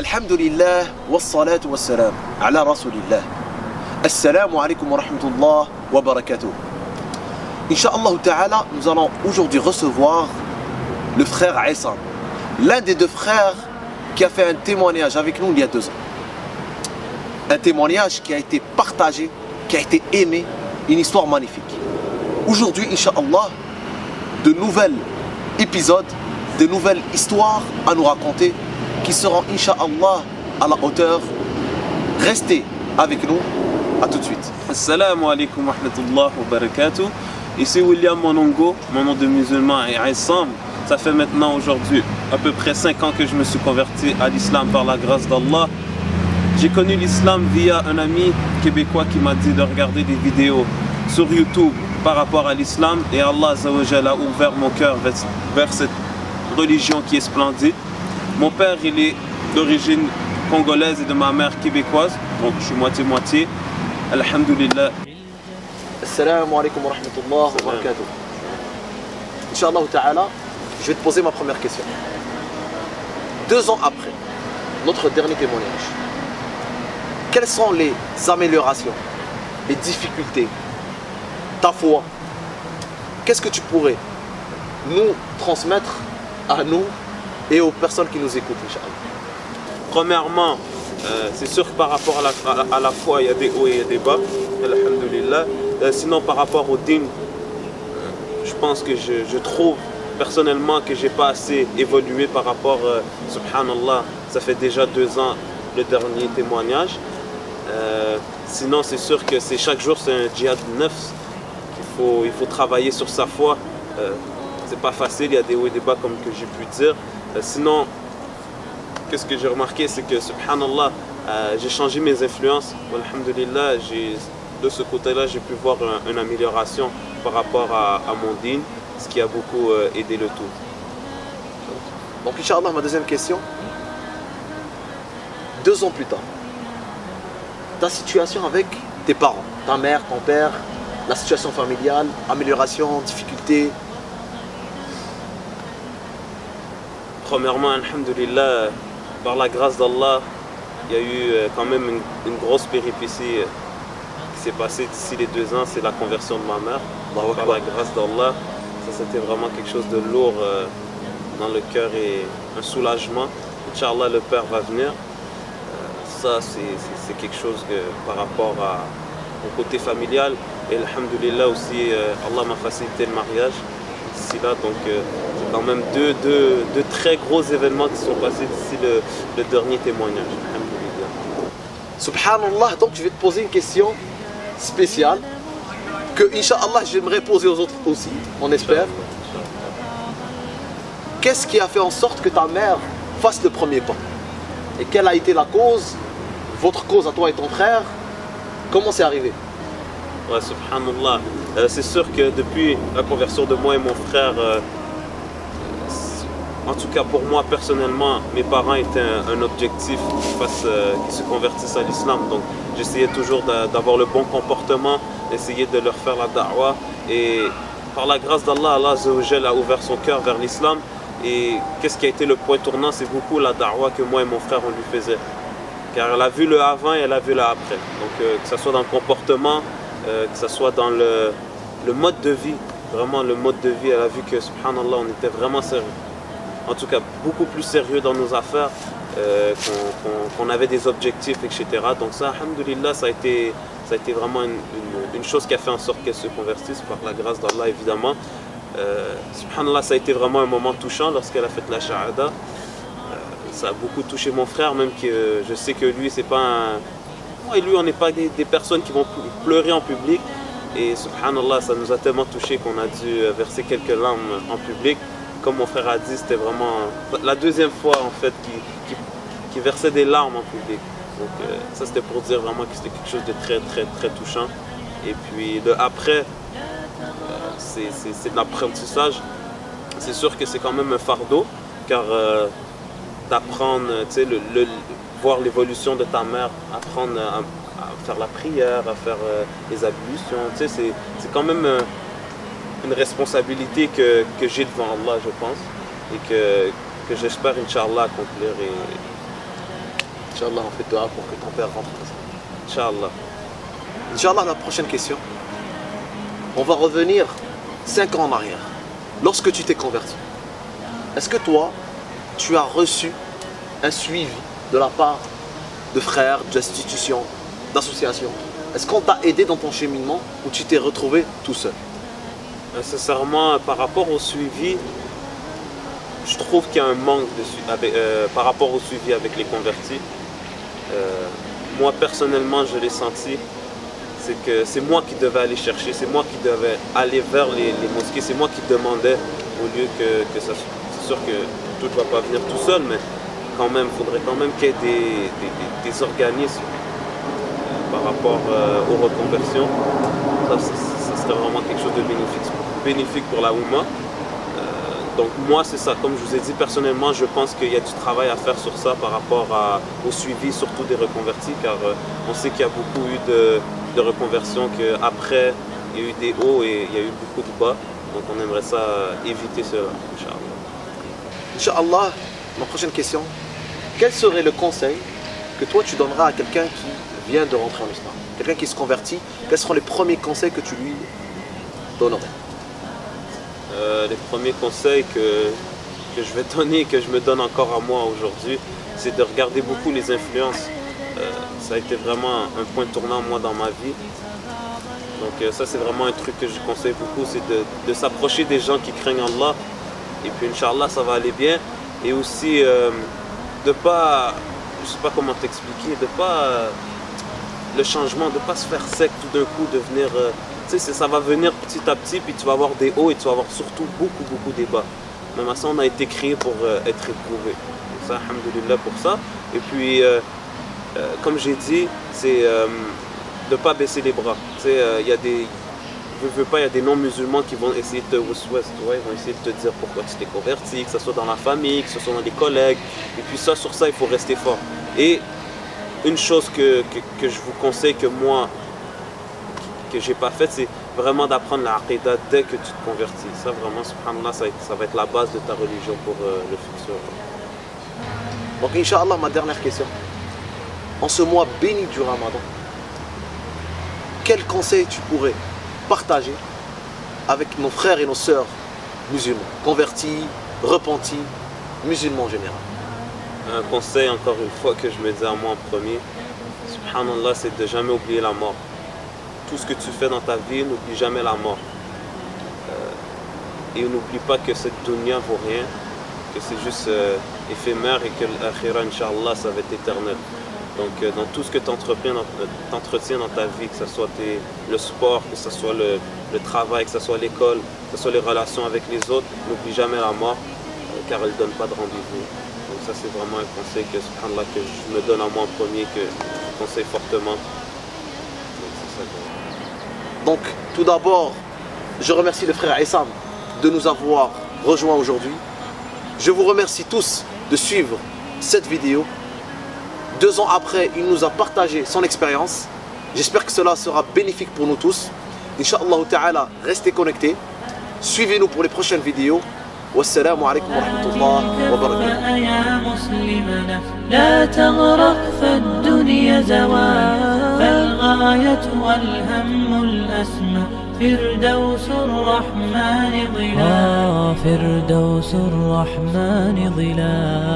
Alhamdulillah, wassalatu wassalam, ala rasulillah. Assalamu alaikum wa rahmatullah wa barakatuh. Inch'Allah ta'ala, nous allons aujourd'hui recevoir le frère Aissam, l'un des deux frères qui a fait un témoignage avec nous il y a 2 ans. Un témoignage qui a été partagé, qui a été aimé, une histoire magnifique. Aujourd'hui, Inch'Allah, de nouveaux épisodes, de nouvelles histoires à nous raconter qui seront, Inch'Allah, à la hauteur. Restez avec nous, à tout de suite. Assalamu alaikum wa rahmatullah wa barakatuh. Ici William Monongo, mon nom de musulman est Aissam. Ça fait maintenant aujourd'hui à peu près 5 ans que je me suis converti à l'islam par la grâce d'Allah. J'ai connu l'islam via un ami québécois qui m'a dit de regarder des vidéos sur YouTube par rapport à l'islam, et Allah Azza wa Jalla a ouvert mon cœur vers cette religion qui est splendide. Mon père, il est d'origine congolaise et de ma mère québécoise, donc je suis moitié-moitié. Alhamdulillah. Assalamu alaikum wa rahmatullah wa barakatuh. Inch'Allah ta'ala, je vais te poser ma première question. 2 ans après notre dernier témoignage, quelles sont les améliorations, les difficultés, ta foi? Qu'est-ce que tu pourrais nous transmettre à nous et aux personnes qui nous écoutent, Inch'Allah? Premièrement, c'est sûr que par rapport à la foi, il y a des hauts et il y a des bas. Alhamdulillah. Sinon, par rapport au dîn, je pense que je trouve personnellement que je n'ai pas assez évolué par rapport, subhanallah, ça fait déjà 2 ans le dernier témoignage. Sinon, c'est sûr que chaque jour c'est un djihad nafs. Il faut travailler sur sa foi. C'est pas facile, il y a des hauts et des bas comme que j'ai pu dire. Sinon, qu'est-ce que j'ai remarqué, c'est que subhanallah, j'ai changé mes influences. Alhamdulillah, de ce côté-là, j'ai pu voir une amélioration par rapport à mon dîn, ce qui a beaucoup aidé le tout. Donc, Inch'Allah, ma deuxième question. 2 ans plus tard, ta situation avec tes parents, ta mère, ton père, la situation familiale, amélioration, difficulté? Premièrement, alhamdulillah, par la grâce d'Allah, il y a eu quand même une grosse péripétie qui s'est passée d'ici les 2 ans, c'est la conversion de ma mère. Par la grâce d'Allah, ça c'était vraiment quelque chose de lourd dans le cœur et un soulagement. Inch'Allah, le Père va venir. Ça, c'est quelque chose que, par rapport au côté familial. Et alhamdulillah aussi, Allah m'a facilité le mariage d'ici là. Donc, c'est quand même deux très gros événements qui sont passés d'ici le dernier témoignage. Alhamdulillah. Subhanallah, donc je vais te poser une question spéciale que, Inch'Allah, j'aimerais poser aux autres aussi, on espère. Qu'est-ce qui a fait en sorte que ta mère fasse le premier pas? Et quelle a été la cause, votre cause à toi et ton frère? Comment c'est arrivé? Ouais, subhanallah. C'est sûr que depuis la conversion de moi et mon frère, en tout cas pour moi personnellement, mes parents étaient un objectif qui se convertissent à l'islam. Donc j'essayais toujours d'avoir le bon comportement, d'essayer de leur faire la da'wah. Et par la grâce d'Allah, Allah Azza wa Jalla a ouvert son cœur vers l'islam. Et qu'est-ce qui a été le point tournant? C'est beaucoup la da'wah que moi et mon frère on lui faisait. Car elle a vu le avant et elle a vu le après. Donc que ce soit dans le comportement, que ce soit dans le mode de vie, vraiment le mode de vie, elle a vu que subhanallah on était vraiment sérieux. En tout cas beaucoup plus sérieux dans nos affaires, qu'on avait des objectifs, etc. Donc ça, alhamdulillah, ça a été vraiment une chose qui a fait en sorte qu'elle se convertisse par la grâce d'Allah évidemment. Subhanallah, ça a été vraiment un moment touchant lorsqu'elle a fait la shahada. Ça a beaucoup touché mon frère, même que je sais que lui, c'est pas un... Moi et lui, on n'est pas des personnes qui vont pleurer en public. Et subhanallah, ça nous a tellement touché qu'on a dû verser quelques larmes en public. Comme mon frère a dit, c'était vraiment la 2e fois en fait qui versait des larmes en public. Donc ça c'était pour dire vraiment que c'était quelque chose de très très très touchant. Et puis le après, c'est de l'apprentissage. C'est sûr que c'est quand même un fardeau, car d'apprendre, tu sais, voir l'évolution de ta mère, apprendre à faire la prière, à faire les ablutions, tu sais, c'est quand même une responsabilité que j'ai devant Allah, je pense, et que j'espère, Inch'Allah, accomplir. Inch'Allah, on fait dua pour que ton père rentre dans ça. Inch'Allah. Inch'Allah, la prochaine question. On va revenir 5 ans en arrière. Lorsque tu t'es converti, est-ce que toi, tu as reçu un suivi de la part de frères, d'institutions, d'associations? Est-ce qu'on t'a aidé dans ton cheminement ou tu t'es retrouvé tout seul? Sincèrement, par rapport au suivi, je trouve qu'il y a un manque par rapport au suivi avec les convertis. Moi, personnellement, je l'ai senti. C'est que c'est moi qui devais aller chercher, c'est moi qui devais aller vers les mosquées, c'est moi qui demandais au lieu que ça. C'est sûr que tout ne va pas venir tout seul, mais quand même, il faudrait quand même qu'il y ait des organismes par rapport aux reconversions. Ça serait vraiment quelque chose de bénéfique pour la Oumma. Donc moi c'est ça, comme je vous ai dit personnellement, je pense qu'il y a du travail à faire sur ça par rapport au suivi surtout des reconvertis, car on sait qu'il y a beaucoup eu de reconversions, qu'après il y a eu des hauts et il y a eu beaucoup de bas, donc on aimerait ça éviter cela, Inch'Allah. Inch'Allah, ma prochaine question, quel serait le conseil que toi tu donneras à quelqu'un qui vient de rentrer en islam, quelqu'un qui se convertit, quels seront les premiers conseils que tu lui donnerais? Les premiers conseils que je vais donner, que je me donne encore à moi aujourd'hui, c'est de regarder beaucoup les influences. Ça a été vraiment un point tournant moi dans ma vie. Donc ça c'est vraiment un truc que je conseille beaucoup, c'est de s'approcher des gens qui craignent Allah. Et puis Inch'Allah ça va aller bien. Et aussi de pas, je sais pas comment t'expliquer, de pas le changement, de pas se faire sec tout d'un coup, devenir... ça va venir petit à petit, puis tu vas avoir des hauts et tu vas avoir surtout beaucoup des bas. Même à ça, on a été créé pour être éprouvé. Donc ça, alhamdoulilah pour ça. Et puis, comme j'ai dit, c'est de ne pas baisser les bras. Il y a des... il y a des non-musulmans qui vont essayer de te ils vont essayer de te dire pourquoi tu t'es converti, que ce soit dans la famille, que ce soit dans les collègues. Et puis ça, sur ça, il faut rester fort. Et une chose que je vous conseille, que moi, que j'ai pas fait, c'est vraiment d'apprendre la aqidah dès que tu te convertis. Ça vraiment, subhanallah, ça va être la base de ta religion pour le futur. Donc Inch'Allah, ma dernière question. En ce mois béni du Ramadan, quel conseil tu pourrais partager avec nos frères et nos sœurs musulmans, convertis, repentis, musulmans en général? Un conseil, encore une fois, que je me dis à moi en premier, subhanallah, c'est de jamais oublier la mort. Tout ce que tu fais dans ta vie, n'oublie jamais la mort. Et n'oublie pas que cette dunya vaut rien, que c'est juste éphémère et que l'akhira, Inch'Allah, ça va être éternel. Donc dans tout ce que tu entretiens dans ta vie, que ce soit le sport, que ce soit le travail, que ce soit l'école, que ce soit les relations avec les autres, n'oublie jamais la mort, car elle ne donne pas de rendez-vous. Donc ça c'est vraiment un conseil que je me donne à moi en premier, que je conseille fortement. Donc, tout d'abord, je remercie le frère Essam de nous avoir rejoints aujourd'hui. Je vous remercie tous de suivre cette vidéo. 2 ans après, il nous a partagé son expérience. J'espère que cela sera bénéfique pour nous tous. Inch'Allah ta'ala, restez connectés. Suivez-nous pour les prochaines vidéos. Wassalamu alaikum wa rahmatullahi wa barakatuh. يا مسلمنا لا تغرق فالدنيا زوال فالغاية والهم الأسمى فردوس الرحمن ظلال